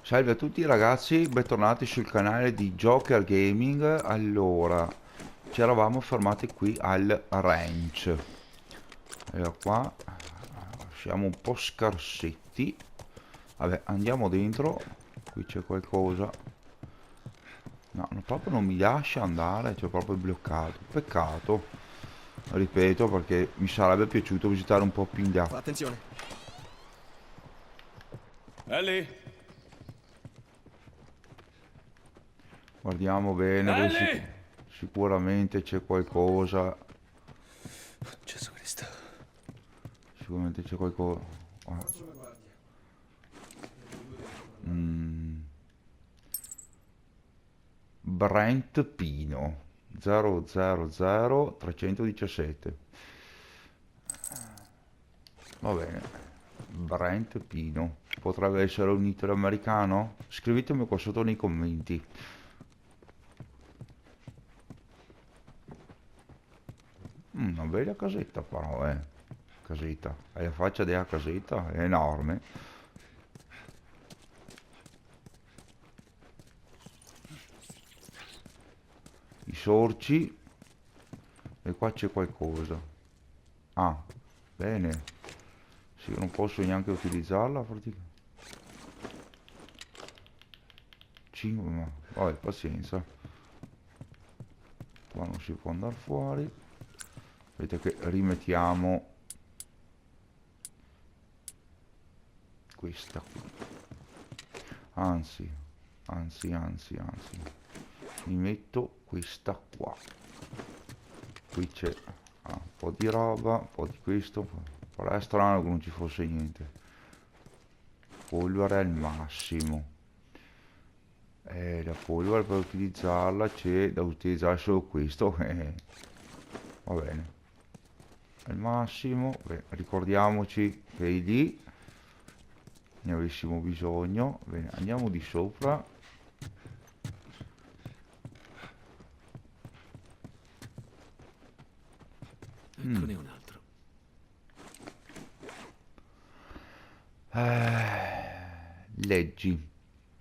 Salve a tutti ragazzi, bentornati sul canale di Joker Gaming. Allora, ci eravamo fermati qui al ranch. Allora qua siamo un po' scarsetti. Vabbè, andiamo dentro. Qui c'è qualcosa. No, proprio non mi lascia andare, cioè proprio bloccato. Peccato. Ripeto, perché mi sarebbe piaciuto visitare un po' più in là. Attenzione. Ellie! Guardiamo bene, perché Ellie! sicuramente c'è qualcosa. Gesù Cristo. Sicuramente c'è qualcosa. Mm. Brent Pino 000 317. Va bene. Brent Pino potrebbe essere un italo-americano? Scrivetemi qua sotto nei commenti. Una bella casetta però, casetta. Hai la faccia della casetta, è enorme. I sorci. E qua c'è qualcosa. Ah, bene. Sì, non posso neanche utilizzarla praticamente. 5, ma vabbè, pazienza. Qua non si può andare fuori. Vedete che rimettiamo questa qui. Anzi, mi metto questa qua. Qui c'è un po' di roba, un po' di questo. Però è strano che non ci fosse niente. Polvere al massimo. La polvere per utilizzarla c'è da utilizzare solo questo. Va bene. Al massimo. Beh, ricordiamoci che lì ne avessimo bisogno. Bene, andiamo di sopra. Eccone un altro. Leggi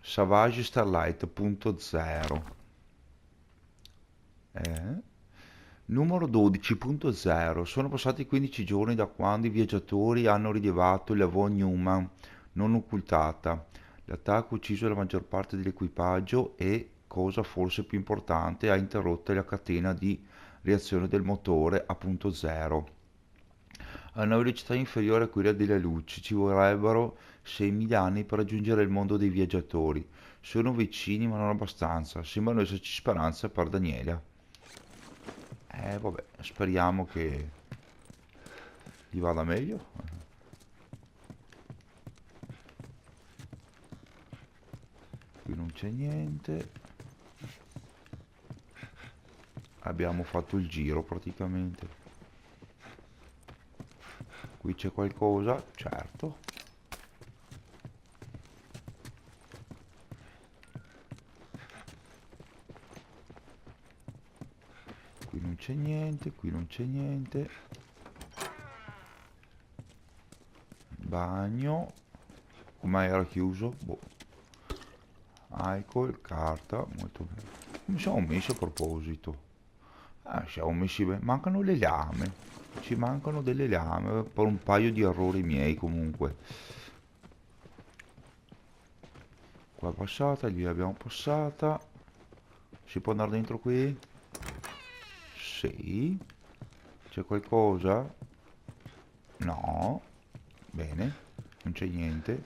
Savage Starlight.0 numero 12.0. Sono passati 15 giorni da quando i viaggiatori hanno rilevato la von Neumann non occultata. L'attacco ha ucciso la maggior parte dell'equipaggio e, cosa forse più importante, ha interrotto la catena di reazione del motore a punto zero. A una velocità inferiore a quella della luce ci vorrebbero 6.000 anni per raggiungere il mondo dei viaggiatori. Sono vicini ma non abbastanza. Sembrano esserci speranza per Daniela. Vabbè, speriamo che gli vada meglio. Qui non c'è niente. Abbiamo fatto il giro praticamente. Qui c'è qualcosa, certo. Qui non c'è niente, qui non c'è niente. Bagno. Come era chiuso? Boh. Alcol, carta, molto bene. Come siamo messi a proposito? Siamo messi bene. Mancano le lame. Ci mancano delle lame per un paio di errori miei comunque. Qua è passata, lì l'abbiamo passata. Si può andare dentro qui? Sì. C'è qualcosa? No. Bene. Non c'è niente.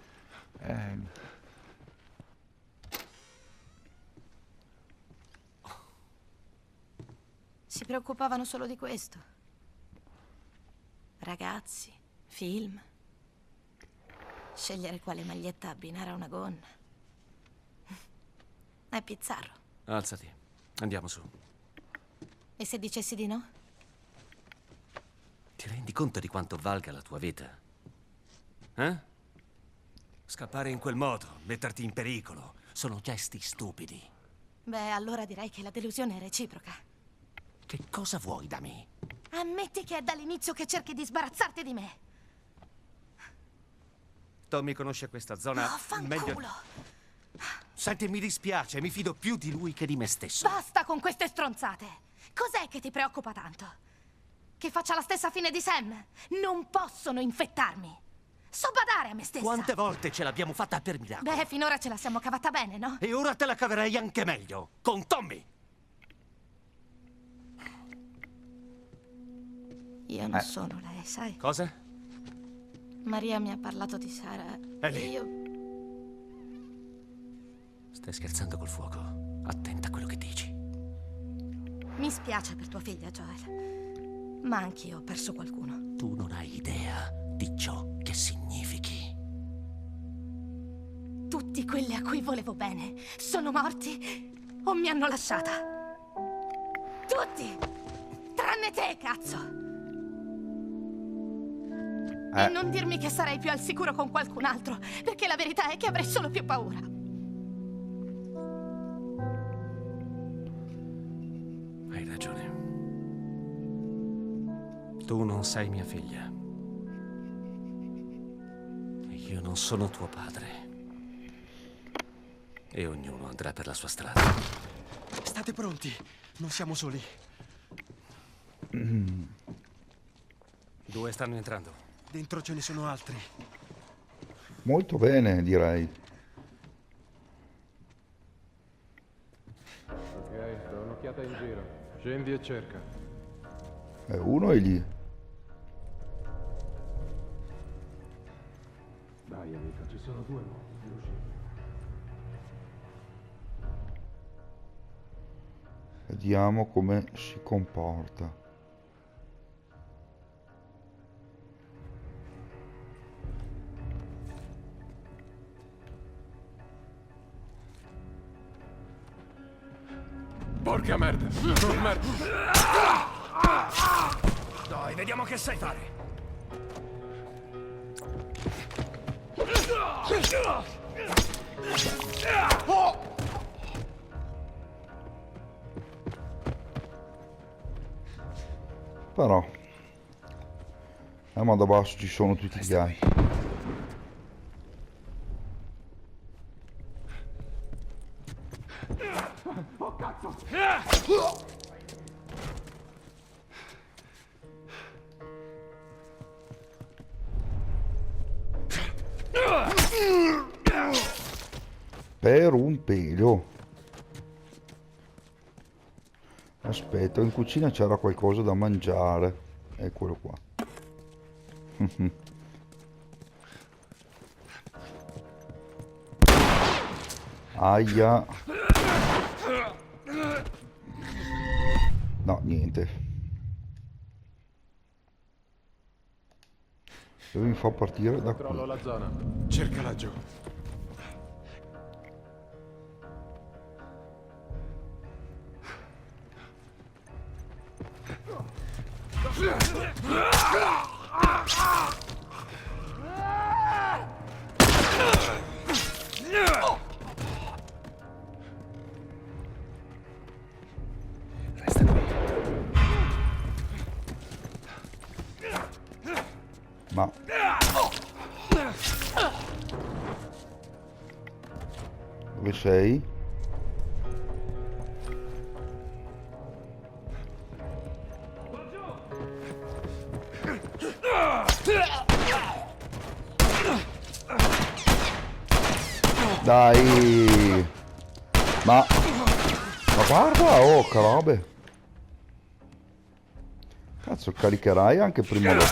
Si preoccupavano solo di questo. Ragazzi, film. Scegliere quale maglietta abbinare a una gonna. È bizzarro. Alzati. Andiamo su. E se dicessi di no? Ti rendi conto di quanto valga la tua vita? Eh? Scappare in quel modo, metterti in pericolo, sono gesti stupidi. Beh, allora direi che la delusione è reciproca. Che cosa vuoi da me? Ammetti che è dall'inizio che cerchi di sbarazzarti di me. Tommy conosce questa zona Oh, meglio. fanculo! Senti, mi dispiace, mi fido più di lui che di me stesso. Basta con queste stronzate! Cos'è che ti preoccupa tanto? Che faccia la stessa fine di Sam? Non possono infettarmi! So badare a me stessa! Quante volte ce l'abbiamo fatta per miracolo? Beh, finora ce la siamo cavata bene, no? E ora te la caverei anche meglio, con Tommy! Io non sono lei, sai? Cosa? Maria mi ha parlato di Sara. Ellie. E io... Stai scherzando col fuoco. Attenta a quello che dici. Mi spiace per tua figlia, Joel. Ma anch'io ho perso qualcuno. Tu non hai idea di ciò che significhi. Tutti quelli a cui volevo bene sono morti o mi hanno lasciata. Tutti! Tranne te, cazzo! E non dirmi che sarei più al sicuro con qualcun altro, perché la verità è che avrei solo più paura. Hai ragione. Tu non sei mia figlia. E io non sono tuo padre. E ognuno andrà per la sua strada. State pronti, non siamo soli. 2 stanno entrando. Dentro ce ne sono altri. Molto bene, direi. Ok, do un'occhiata in giro. Scendi e cerca. Uno è lì. Dai amica, ci sono 2 modi di uscire. Vediamo come si comporta. Porca merda! Oh, merda! Dai, vediamo che sai fare. Però ma da basso ci sono tutti gli altri. Per un pelo. Aspetta, in cucina c'era qualcosa da mangiare. Eccolo qua. Aia. No, niente. Dove mi fa partire da Controllo qui? la zona. Cerca laggiù. Resta qui. Ma dove sei? Dai! Ma guarda, oh, carabe! Cazzo, caricherai anche prima lo...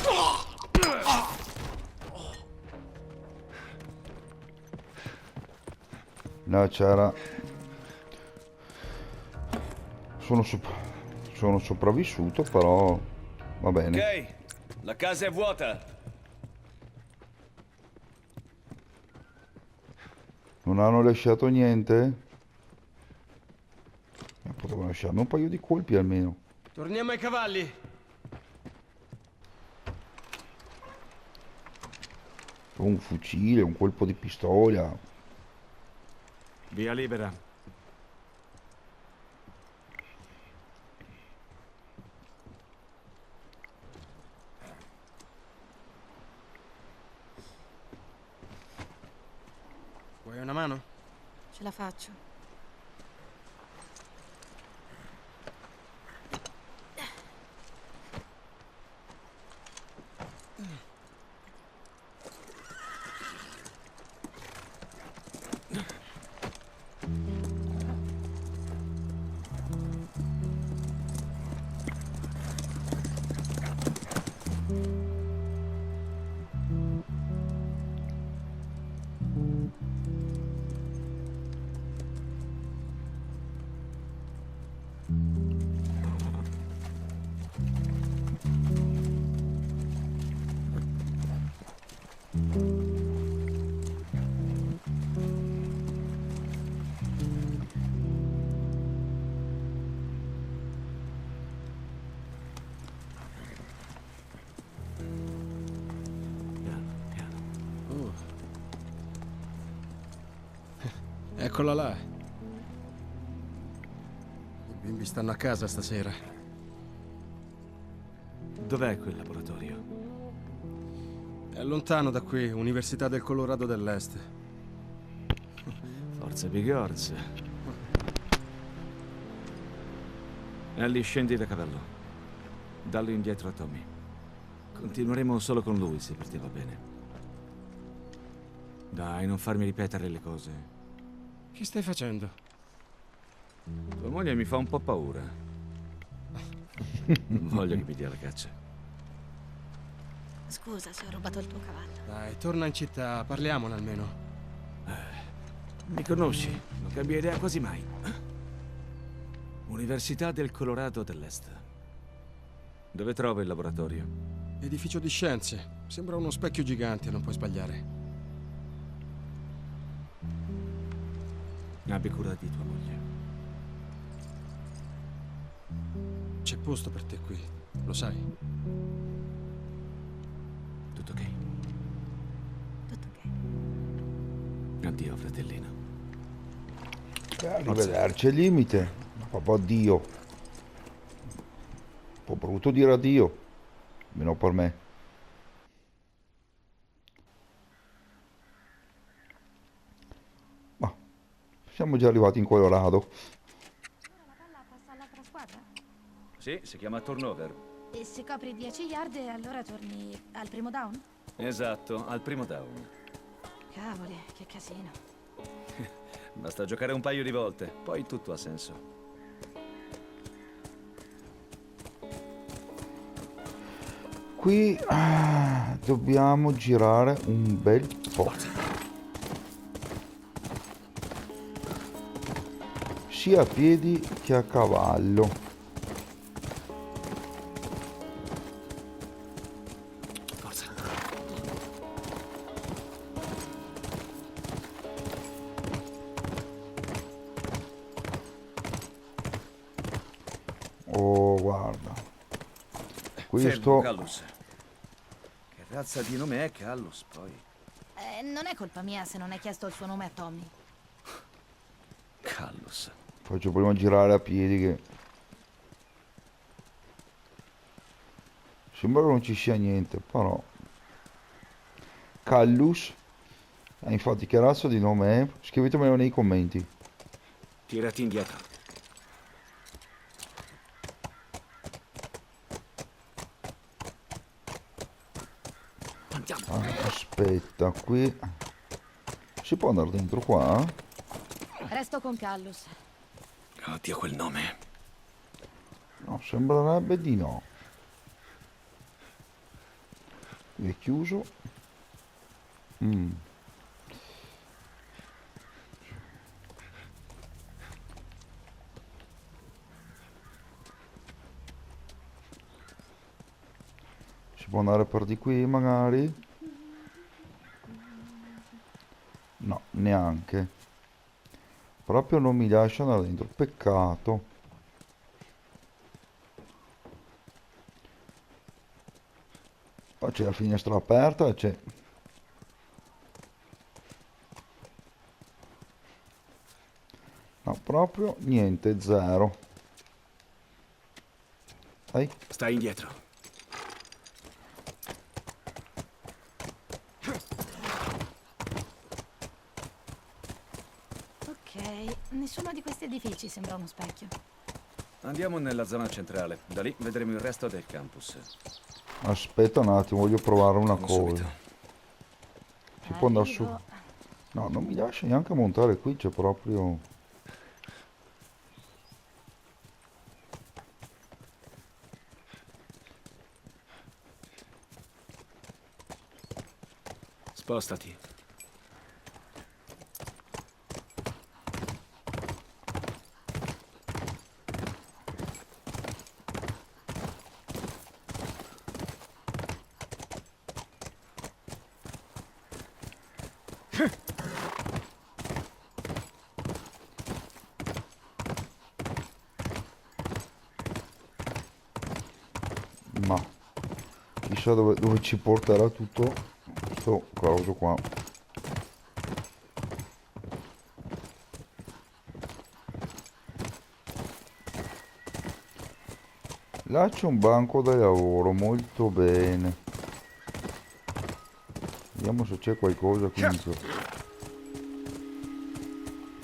No, c'era... Sono sopravvissuto, però... Va bene. Ok, la casa è vuota. Non hanno lasciato niente? Potevano lasciarmi un paio di colpi almeno. Torniamo ai cavalli. Un fucile, un colpo di pistola. Via libera. Vuoi una mano? Ce la faccio. Piano, piano. Eccola là. I bimbi stanno a casa stasera. Dov'è quel laboratorio? È lontano da qui, Università del Colorado dell'Est. Forza Bigorz. Ellie, scendi da cavallo. Dallo indietro a Tommy. Continueremo solo con lui, se per te va bene. Dai, non farmi ripetere le cose. Che stai facendo? Tua moglie mi fa un po' paura. Non voglio che mi dia la caccia. Scusa se ho rubato il tuo cavallo. Dai, torna in città, parliamone almeno. Mi conosci? Non cambia idea quasi mai. Università del Colorado dell'Est. Dove trovo il laboratorio? Edificio di scienze. Sembra uno specchio gigante, non puoi sbagliare. Abbi cura di tua moglie. C'è posto per te qui, lo sai. Tutto ok? Tutto ok. Addio, fratellino. Arrivederci al limite. Papà addio. Un po' brutto dire addio. Almeno per me. Ma siamo già arrivati in Colorado. Ora la palla passa all'altra squadra. Sì, si chiama turnover. E se copri 10 yard, allora torni al primo down? Esatto, al primo down. Cavoli, che casino. Basta giocare un paio di volte, poi tutto ha senso. Qui dobbiamo girare un bel po'. Sia a piedi che a cavallo. Forza. Oh, guarda. Fermo, Questo Callus. Che razza di nome è Callus, poi? Non è colpa mia se non hai chiesto il suo nome a Tommy. Callus. faccio prima girare a piedi che sembra che non ci sia niente, però Callus, infatti che razza di nome è? Scrivetemelo nei commenti. Tirati indietro. Andiamo. Aspetta, qui si può andare dentro qua? Resto con Callus. Oddio quel nome. No, sembrerebbe di no. Qui è chiuso. Si può andare per di qui magari? No, neanche. Proprio non mi lascia andare dentro, peccato. Poi c'è la finestra aperta e c'è... No, proprio niente, zero. Dai. Stai indietro. Ok, Ok, nessuno di questi edifici sembra uno specchio. Andiamo nella zona centrale. Da lì vedremo il resto del campus. Aspetta un attimo, voglio provare una Andiamo subito. cosa. Si può andare su? Arrivo. No, non mi lascia neanche montare qui, c'è proprio... Spostati. Ma chissà dove ci porterà tutto sto coso qua. Là c'è un banco da lavoro, molto bene. Vediamo se c'è qualcosa qui dentro.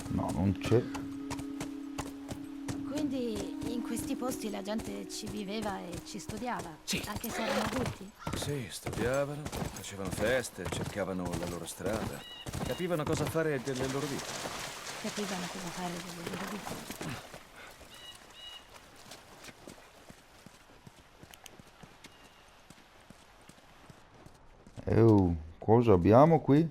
No, non c'è. Quindi in questi posti la gente ci viveva e ci studiava? Sì. Anche se erano adulti? Sì, studiavano, facevano feste, cercavano la loro strada. Capivano cosa fare delle loro vite. Capivano cosa fare delle loro vite. Oh, cosa abbiamo qui?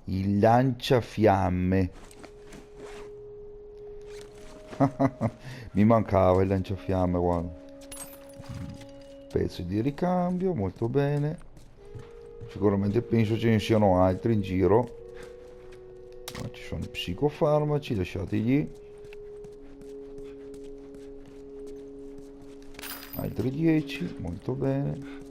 Il lanciafiamme. Mi mancava il lanciafiamme, guarda. Pezzi di ricambio, molto bene. Sicuramente penso ce ne siano altri in giro. Ma ci sono i psicofarmaci, lasciati lì. Altri 10, molto bene.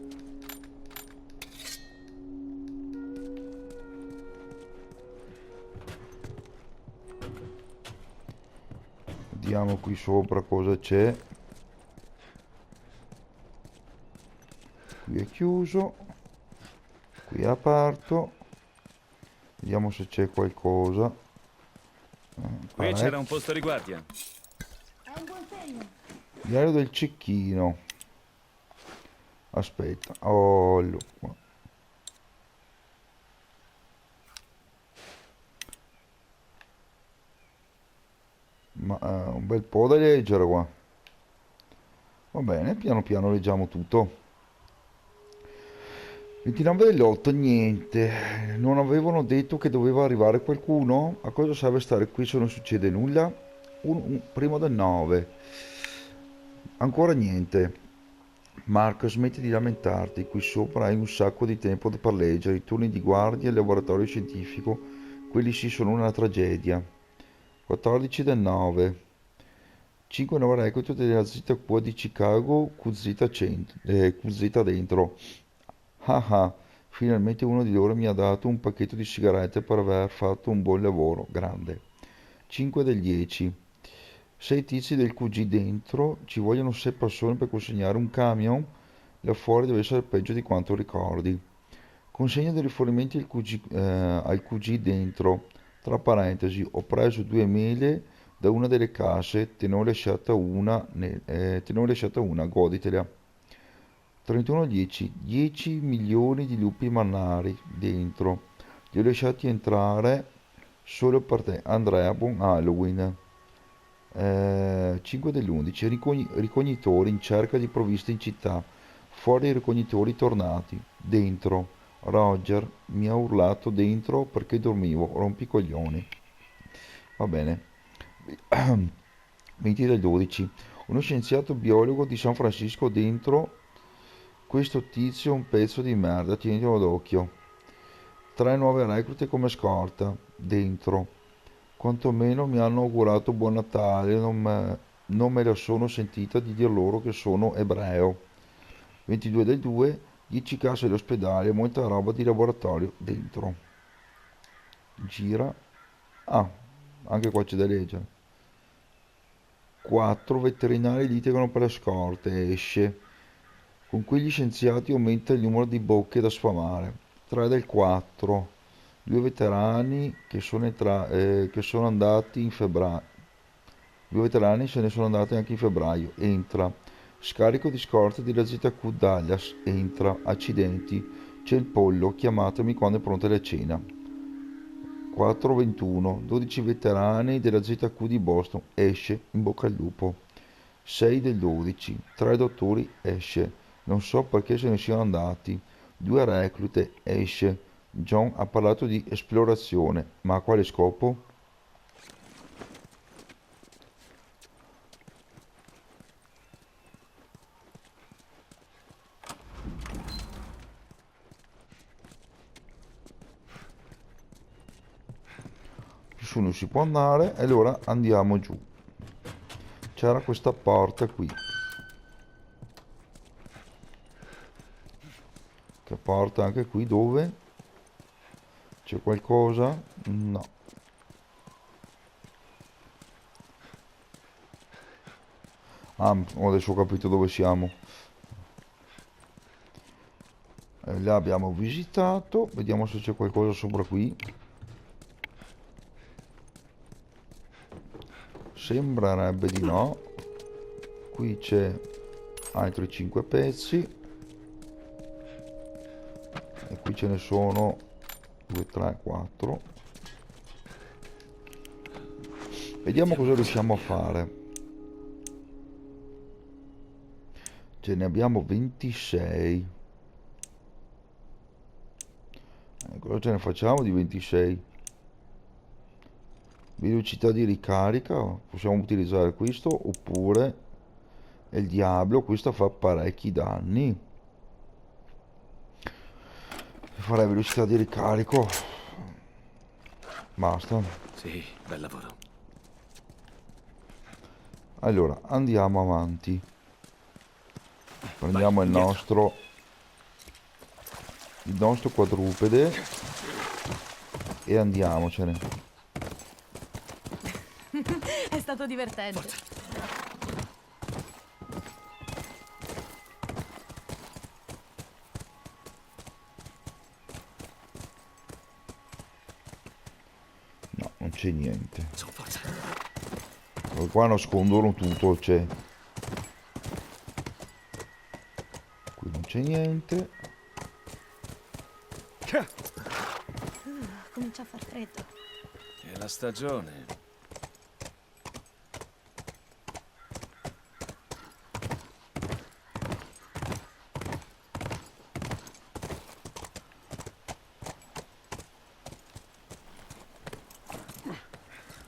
Vediamo qui sopra cosa c'è. Qui è chiuso. Qui è aperto. Vediamo se c'è qualcosa. Qui c'era un posto di guardia. È un buon segno. Diario del cecchino. Aspetta. Oh, qua. Ma un bel po' da leggere qua. Va bene, piano piano leggiamo tutto. 29 dell'8, niente. Non avevano detto che doveva arrivare qualcuno? A cosa serve stare qui se non succede nulla? Primo del 9. Ancora niente. Marco, smetti di lamentarti. Qui sopra hai un sacco di tempo per leggere. I turni di guardia e il laboratorio scientifico. Quelli sì sono una tragedia. 14 del 9. 5 nuove reclute della ZQ di Chicago QZ dentro. Ah ah, finalmente uno di loro mi ha dato un pacchetto di sigarette per aver fatto un buon lavoro, grande. 5 del 10. 6 tizi del QG dentro, ci vogliono 6 persone per consegnare un camion, là fuori deve essere peggio di quanto ricordi. Consegna dei rifornimenti al QG dentro, tra parentesi, ho preso 2 mele da una delle casse, te ne ho lasciata una, goditela. 31-10, 10 milioni di lupi mannari dentro, li ho lasciati entrare solo per te, Andrea, buon Halloween. 5 dell'11, ricognitori in cerca di provviste in città, fuori i ricognitori tornati, dentro, Roger mi ha urlato dentro perché dormivo, rompicoglioni. Va bene. 20 del 12, uno scienziato biologo di San Francisco dentro, questo tizio è un pezzo di merda, tienilo d'occhio. 3 nuove reclute come scorta, dentro. Quantomeno mi hanno augurato buon Natale, non me la sono sentita di dir loro che sono ebreo. 22 del 2, 10 casse all'ospedale, molta roba di laboratorio, dentro. Gira. Ah, anche qua c'è da leggere. 4 veterinari litigano per le scorte, esce. Con cui gli scienziati aumenta il numero di bocche da sfamare. 3 del 4. Due veterani che sono andati in febbraio. Due veterani se ne sono andati anche in febbraio. Entra. Scarico di scorte della ZQ Dallas. Entra. Accidenti. C'è il pollo. Chiamatemi quando è pronta la cena. 4:21. 12 veterani della ZQ di Boston. Esce. In bocca al lupo. 6 del 12. 3 dottori. Esce. Non so perché se ne siano andati. 2 reclute. Esce. John ha parlato di esplorazione, ma a quale scopo? Su non si può andare e allora andiamo giù. C'era questa porta qui. Che porta anche qui dove? C'è qualcosa? No. Ah, adesso ho capito dove siamo. Là abbiamo visitato. Vediamo se c'è qualcosa sopra qui. Sembrerebbe di no. Qui c'è altri 5 pezzi. E qui ce ne sono 2, 3, 4. Vediamo cosa riusciamo a fare. Ce ne abbiamo 26. Cosa ce ne facciamo di 26? Velocità di ricarica. Possiamo utilizzare questo oppure il diavolo. Questo fa parecchi danni. Farei velocità di ricarico. Basta. Sì, bel lavoro. Allora andiamo avanti. Prendiamo Vai, indietro. il nostro quadrupede e andiamocene. È stato divertente. No, non c'è niente. Su, forza. Qua nascondono tutto, c'è. Qui non c'è niente. Comincia a far freddo. È la stagione.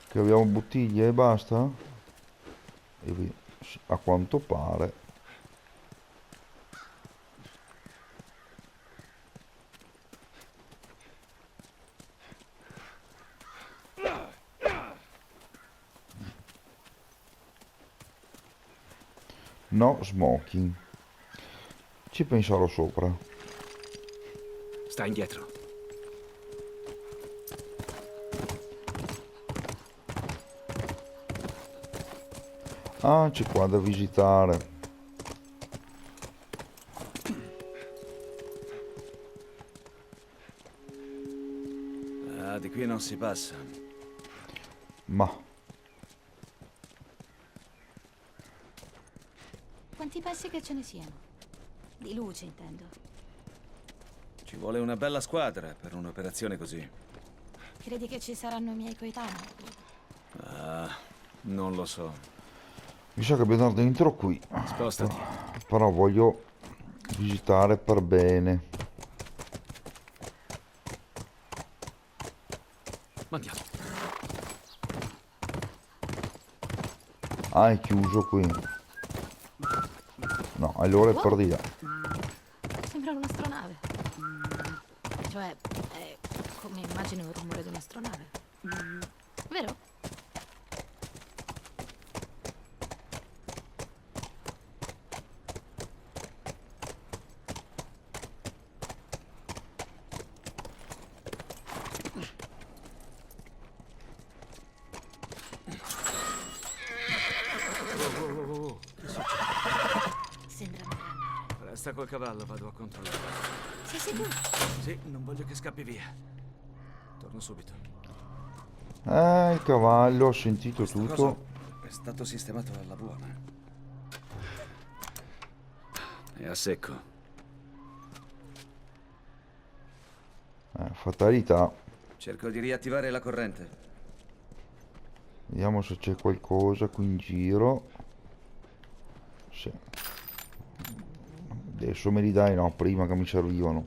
Che abbiamo bottiglie e basta? A quanto pare. No smoking. Ci penserò sopra. Sta indietro. Ah, c'è qua da visitare. Ah, di qui non si passa. Ma Quanti pensi che ce ne siano? Di luce, intendo. Ci vuole una bella squadra per un'operazione così. Credi che ci saranno i miei coetanei? Ah, non lo so. mi sa che abbiamo andato dentro qui. Spostati. Però voglio visitare per bene. Andiamo. Ah, è chiuso qui. No, allora è per di là. Sembra un'astronave. Cioè, è come immagino il rumore di un'astronave. Vero? Sembra una grande. Basta col cavallo, vado a controllare. Sei sicuro? Sì, non voglio che scappi via. Torno subito. Il cavallo, ho sentito Questo tutto. coso è stato sistemato alla buona. È a secco. Fatalità. Cerco di riattivare la corrente. Vediamo se c'è qualcosa qui in giro. Sì. Adesso me li dai? No, prima che mi servivano.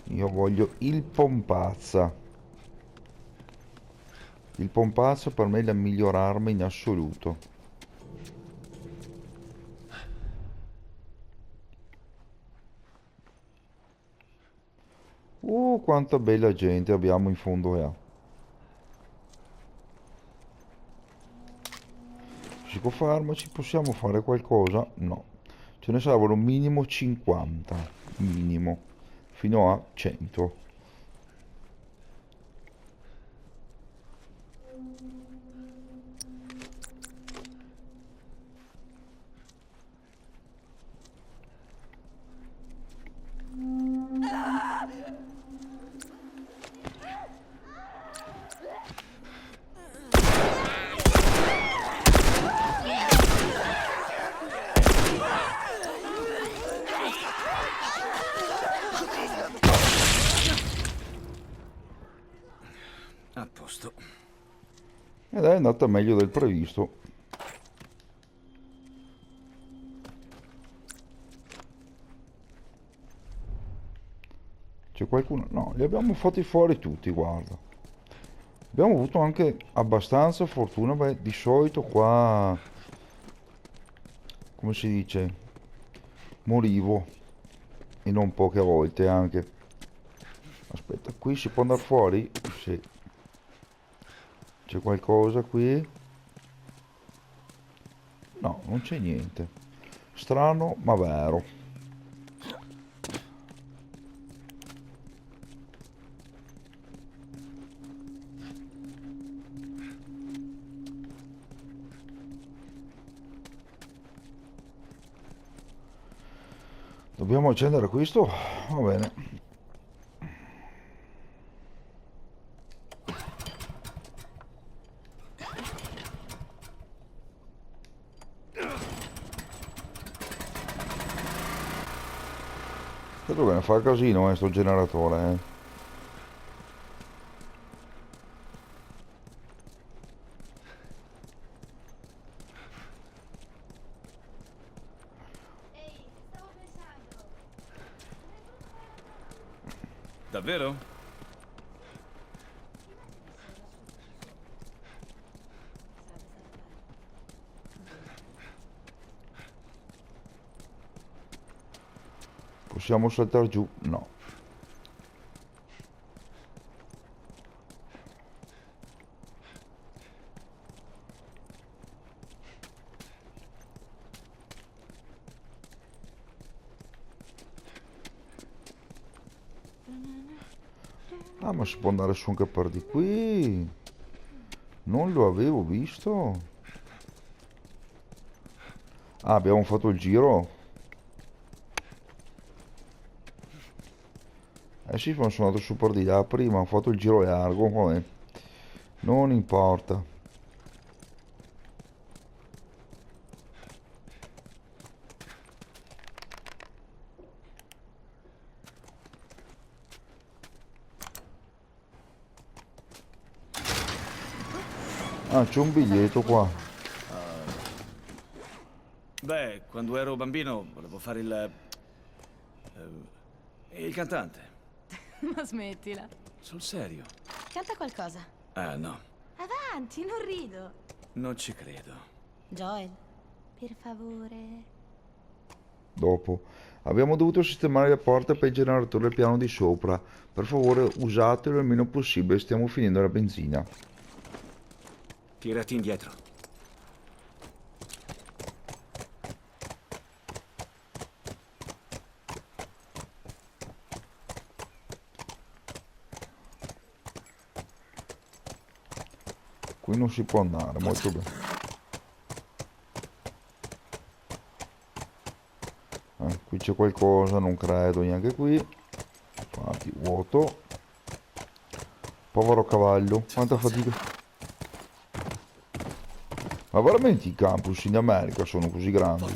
Io voglio il pompazza. Il pompazza per me è la miglior arma in assoluto. Quanta bella gente abbiamo in fondo a. Si può farmaci? Possiamo fare qualcosa? No. Ce ne servono minimo 50. Minimo. Fino a 100. A posto. Ed è andata meglio del previsto. C'è qualcuno? No, li abbiamo fatti fuori tutti, guarda. Abbiamo avuto anche abbastanza fortuna, beh, di solito qua, come si dice, morivo, e non poche volte anche. Aspetta, qui si può andare fuori? Sì. C'è qualcosa qui? No, non c'è niente. Strano, ma vero. Dobbiamo accendere questo? Va bene. Credo che ne fa casino sto generatore, Davvero? Possiamo saltare giù? No. Ah, ma si può andare su anche per di qui. Non lo avevo visto. Ah, abbiamo fatto il giro. Eh sì, ma sono andato su per di là prima, ho fatto il giro largo, vabbè. Non importa. Ah, c'è un biglietto qua. Beh, quando ero bambino volevo fare il cantante. Ma smettila. Sul serio? Canta qualcosa. Ah, no. Avanti, non rido. Non ci credo. Joel, per favore. Dopo. Abbiamo dovuto sistemare le porte per il generatore del piano di sopra. Per favore, usatelo il meno possibile, stiamo finendo la benzina. Tirati indietro. qui non si può andare, molto bene. Qui c'è qualcosa, non credo neanche qui. Infatti, vuoto. Povero cavallo, quanta fatica. Ma veramente i campus in America sono così grandi?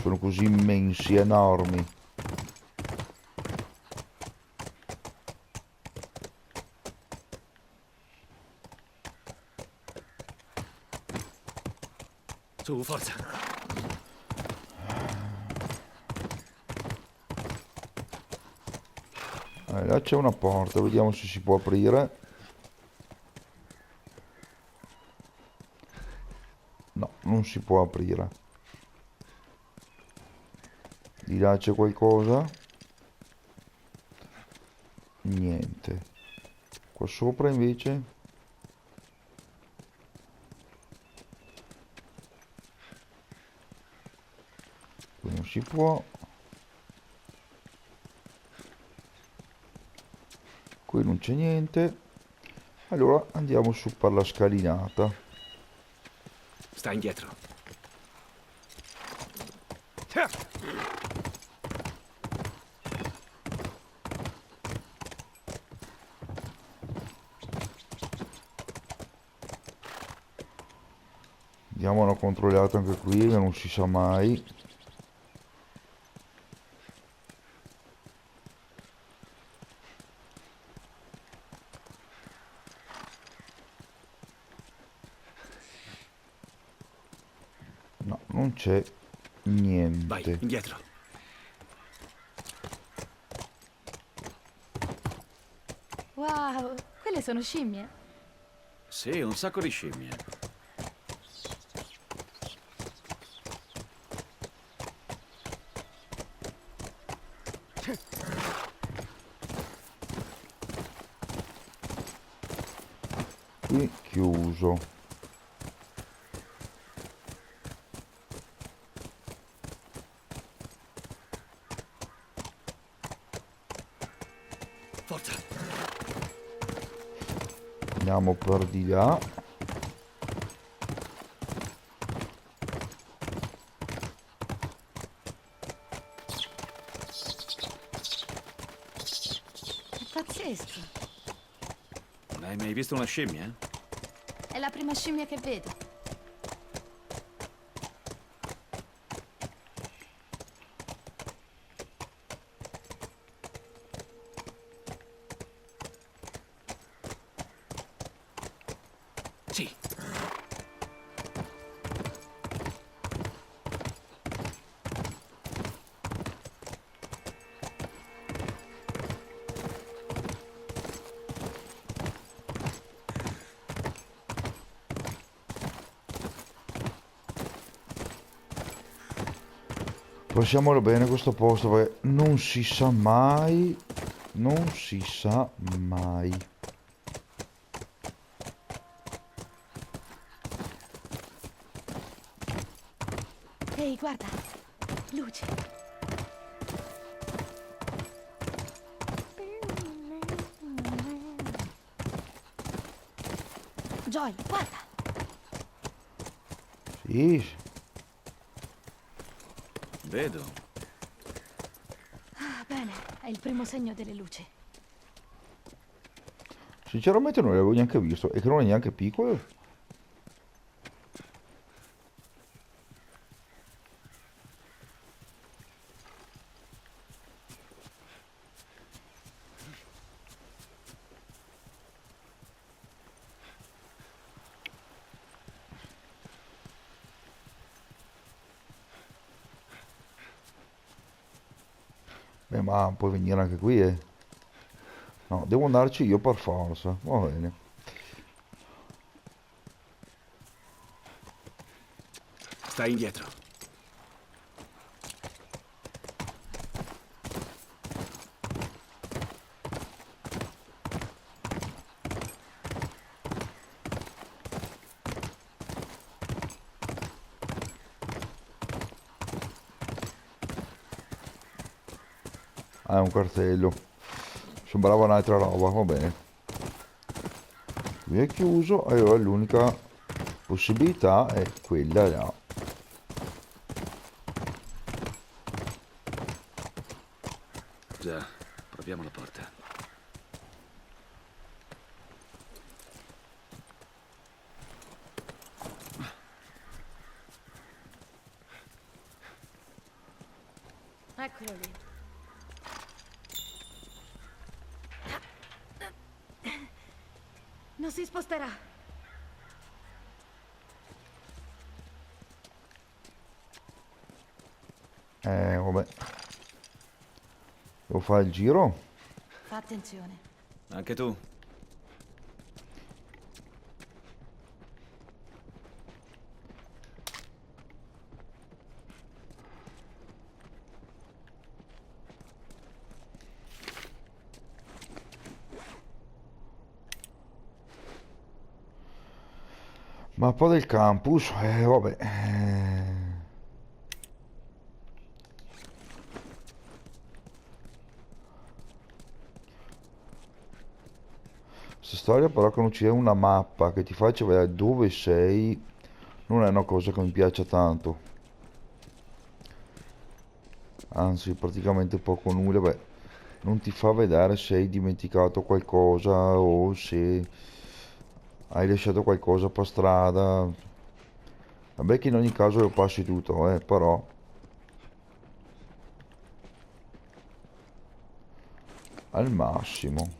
Sono così immensi, enormi. Su, forza. Là c'è una porta, vediamo se si può aprire. No, non si può aprire. Di là c'è qualcosa? Niente. Qua sopra invece? Qui non si può. Qui non c'è niente. Allora andiamo su per la scalinata. Sta indietro. Diamo una controllata anche qui, che non si sa mai. No, non c'è Vai, niente. indietro. Wow, quelle sono scimmie. Sì, un sacco di scimmie. Qui chiuso. Forza. Andiamo per di là. È pazzesco. Non hai mai visto una scimmia? È la prima scimmia che vedo. Sì. Passiamolo bene questo posto perché non si sa mai. Non si sa mai. Ehi, guarda. Luce. Joy, guarda. Sì, Vedo. Ah, bene, è il primo segno delle luci. sinceramente non l'avevo neanche visto. E che non è neanche piccolo. Beh, ma puoi venire anche qui, eh. No, devo andarci io per forza. Va bene. Stai indietro. Ah, è un cartello. Sembrava un'altra roba, va bene. Qui è chiuso e allora l'unica possibilità è quella là. Già, proviamo la porta. Eccolo lì. Non si sposterà. Vabbè. Devo fare il giro? Fa attenzione. Anche tu? Mappa del campus, vabbè. Questa storia però che non c'è una mappa che ti faccia vedere dove sei, non è una cosa che mi piace tanto. Anzi, praticamente poco o nulla, beh, non ti fa vedere se hai dimenticato qualcosa o se hai lasciato qualcosa per strada. Vabbè che in ogni caso lo passi tutto, però al massimo.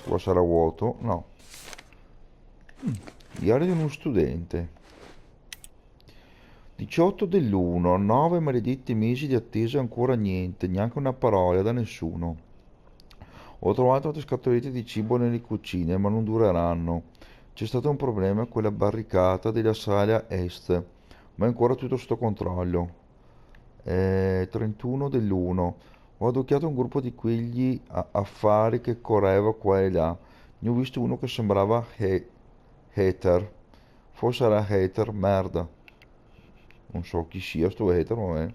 Qua sarà vuoto? No. Diario di uno studente. 18 dell'1, 9 maledetti mesi di attesa e ancora niente, neanche una parola da nessuno. Ho trovato altre scatolette di cibo nelle cucine, ma non dureranno. C'è stato un problema con la barricata della sala est, ma è ancora tutto sotto controllo. 31 dell'1. Ho adocchiato un gruppo di quegli affari che correva qua e là. Ne ho visto uno che sembrava hater. Forse era hater, merda. Non so chi sia sto hater, vabbè.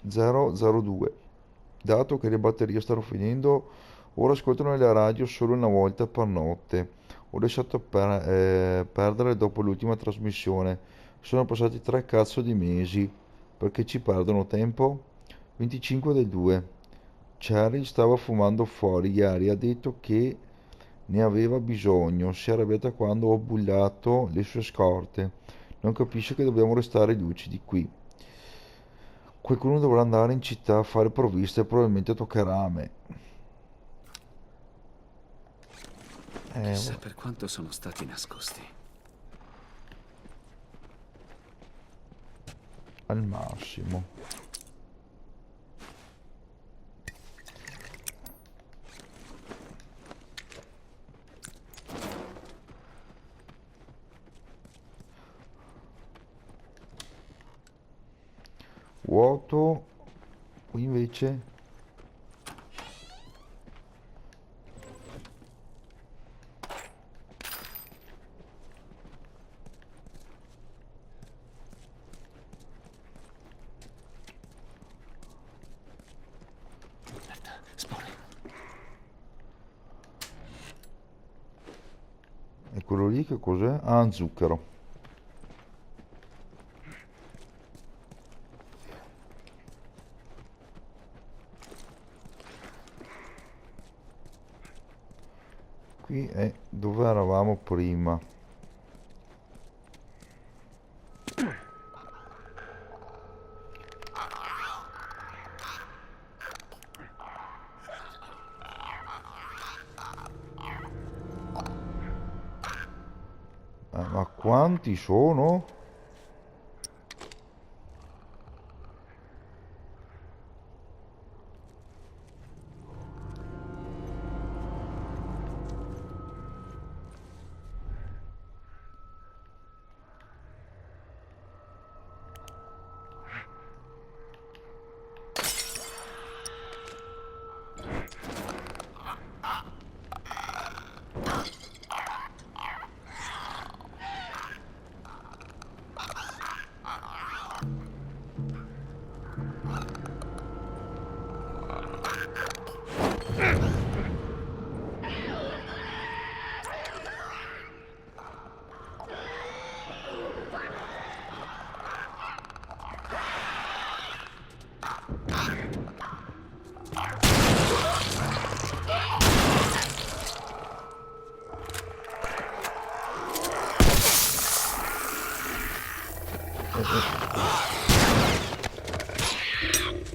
002. Dato che le batterie stanno finendo, ora ascoltano la radio solo una volta per notte. Ho lasciato perdere dopo l'ultima trasmissione. Sono passati 3 cazzo di mesi. Perché ci perdono tempo? 25 del 2. Charlie stava fumando fuori ieri, ha detto che ne aveva bisogno. Si è arrabbiata quando ho bullato le sue scorte. Non capisce che dobbiamo restare lucidi qui. Qualcuno dovrà andare in città a fare provviste e probabilmente toccherà a me. Chissà per quanto sono stati nascosti. Al massimo. Vuoto. Qui invece Spore. e quello lì che cos'è? Ah, zucchero. Qui è dove eravamo prima. Ma quanti sono?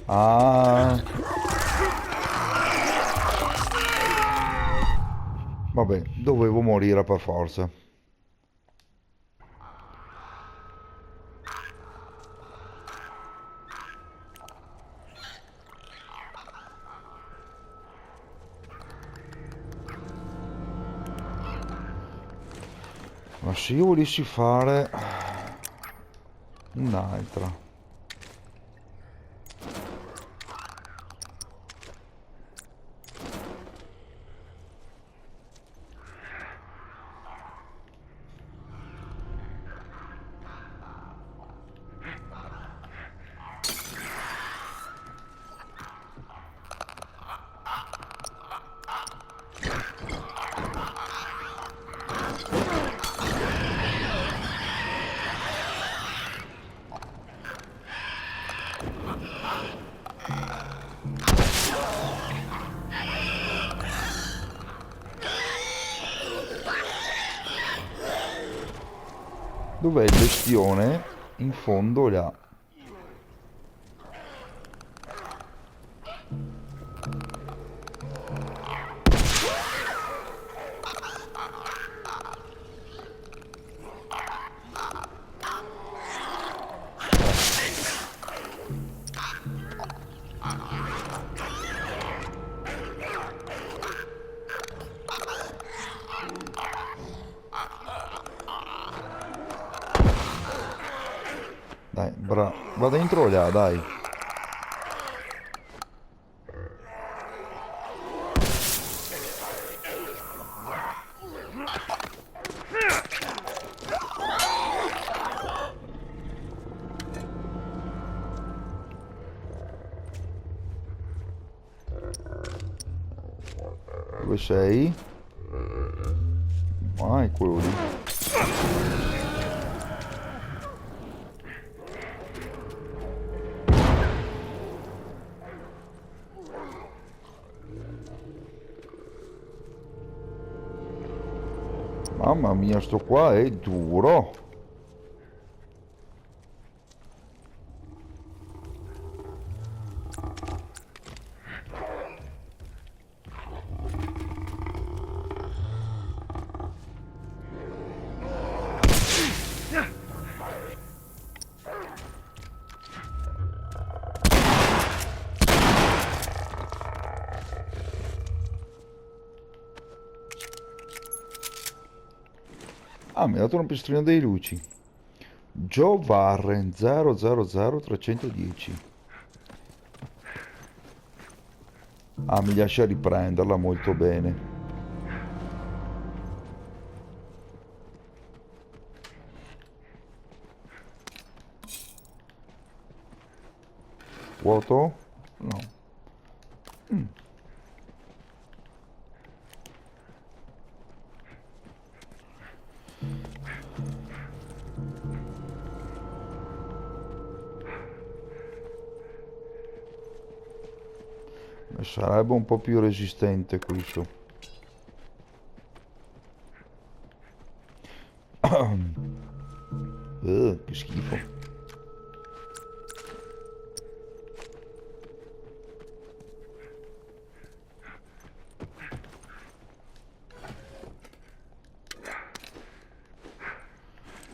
Ah. Vabbè, dovevo morire per forza. Ma se io volessi fare un'altra. Dov'è il bestione? In fondo là. Dai, va dentro là, dai. Dove sei? Ah, è quello lì. Mamma mia, sto qua è duro. Ah, mi ha dato una pistola dei luci. Joe Warren 000310. Ah, mi lascia riprenderla molto bene. Vuoto? No. Sarebbe un po' più resistente questo. Che schifo.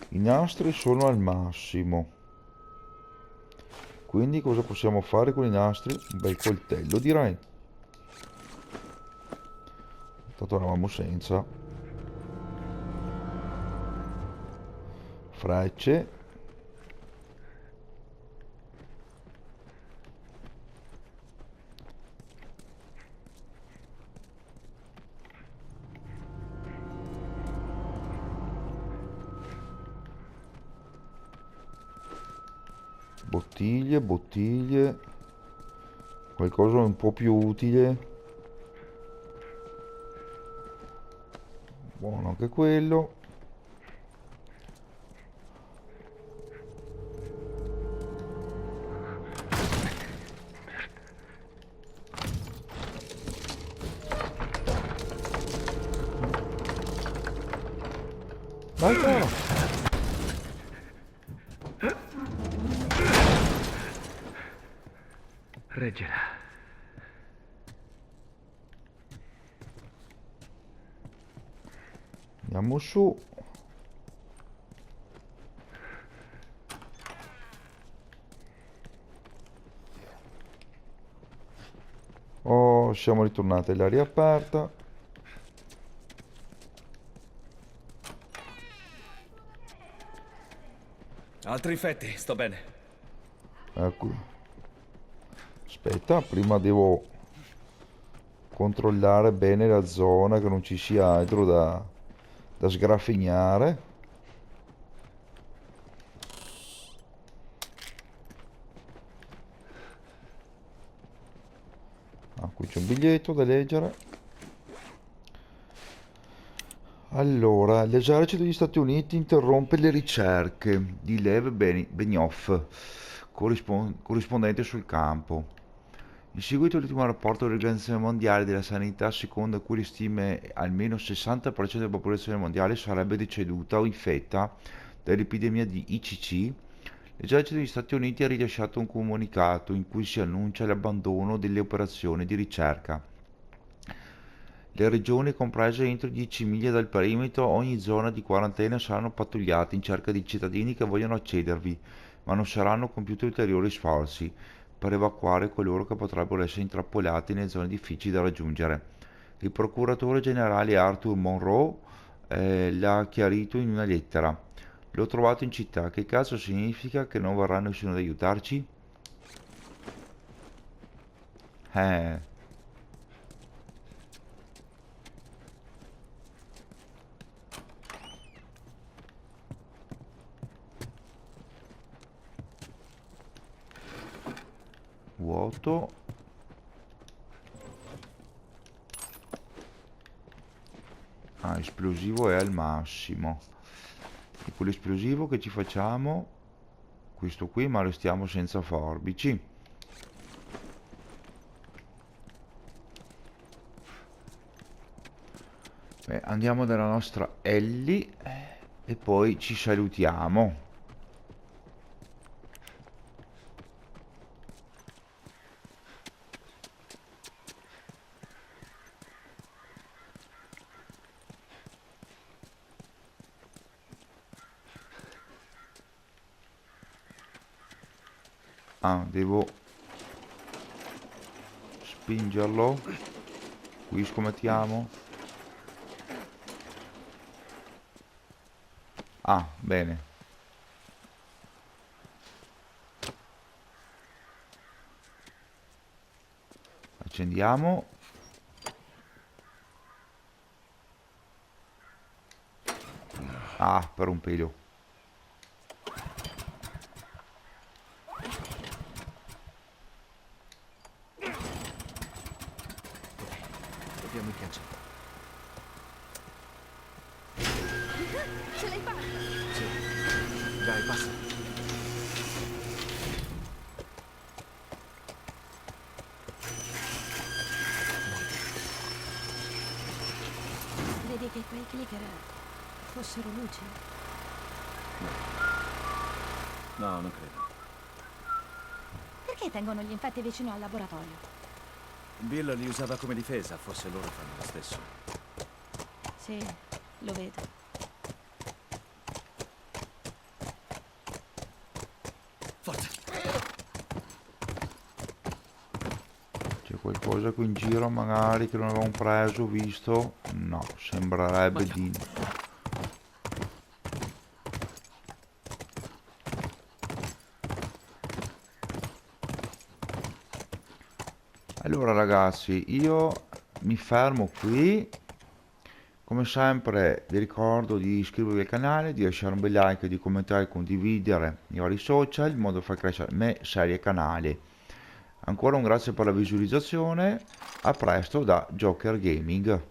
I nastri sono al massimo. Quindi cosa possiamo fare con i nastri? Un bel coltello, direi. Tanto eravamo senza. Frecce. Bottiglie, bottiglie. Qualcosa un po' più utile. Buono anche quello. Dai, caro. Reggila. Andiamo su. Oh, siamo ritornati all'aria aperta. Altri infetti, sto bene. Ecco. Aspetta, prima devo controllare bene la zona, che non ci sia altro da sgraffignare. Ah, qui c'è un biglietto da leggere. Allora, l'esercito degli Stati Uniti interrompe le ricerche di Lev Benioff, corrispondente sul campo. In seguito all'ultimo rapporto dell'Organizzazione Mondiale della Sanità, secondo cui le stime almeno il 60% della popolazione mondiale sarebbe deceduta o infetta dall'epidemia di ICC, l'esercito degli Stati Uniti ha rilasciato un comunicato in cui si annuncia l'abbandono delle operazioni di ricerca. Le regioni comprese entro 10 miglia dal perimetro, ogni zona di quarantena saranno pattugliate in cerca di cittadini che vogliono accedervi, ma non saranno compiuti ulteriori sforzi per evacuare coloro che potrebbero essere intrappolati nelle zone difficili da raggiungere. Il procuratore generale Arthur Monroe l'ha chiarito in una lettera. L'ho trovato in città, che caso significa che non verrà nessuno ad aiutarci? Eh... Vuoto. Ah, esplosivo è al massimo. E con l'esplosivo che ci facciamo? Questo qui, ma restiamo senza forbici. Beh, andiamo dalla nostra Ellie e poi ci salutiamo. Ah, devo spingerlo. Qui scommettiamo. Ah, bene. Accendiamo. Ah, per un pelo. Dobbiamo il cancello. Ce l'hai fatta! Sì. Dai, passa. Credi che quei clicker fossero luci? No, non credo. Perché tengono gli infetti vicino al laboratorio? Bill li usava come difesa, forse loro fanno lo stesso. Sì, lo vedo. Forza! C'è qualcosa qui in giro magari che non avevamo preso, visto? No, sembrerebbe di... Allora ragazzi, io mi fermo qui. Come sempre vi ricordo di iscrivervi al canale, di lasciare un bel like, di commentare e condividere i vari social in modo da far crescere me, serie e canale. Ancora un grazie per la visualizzazione, a presto da Joker Gaming.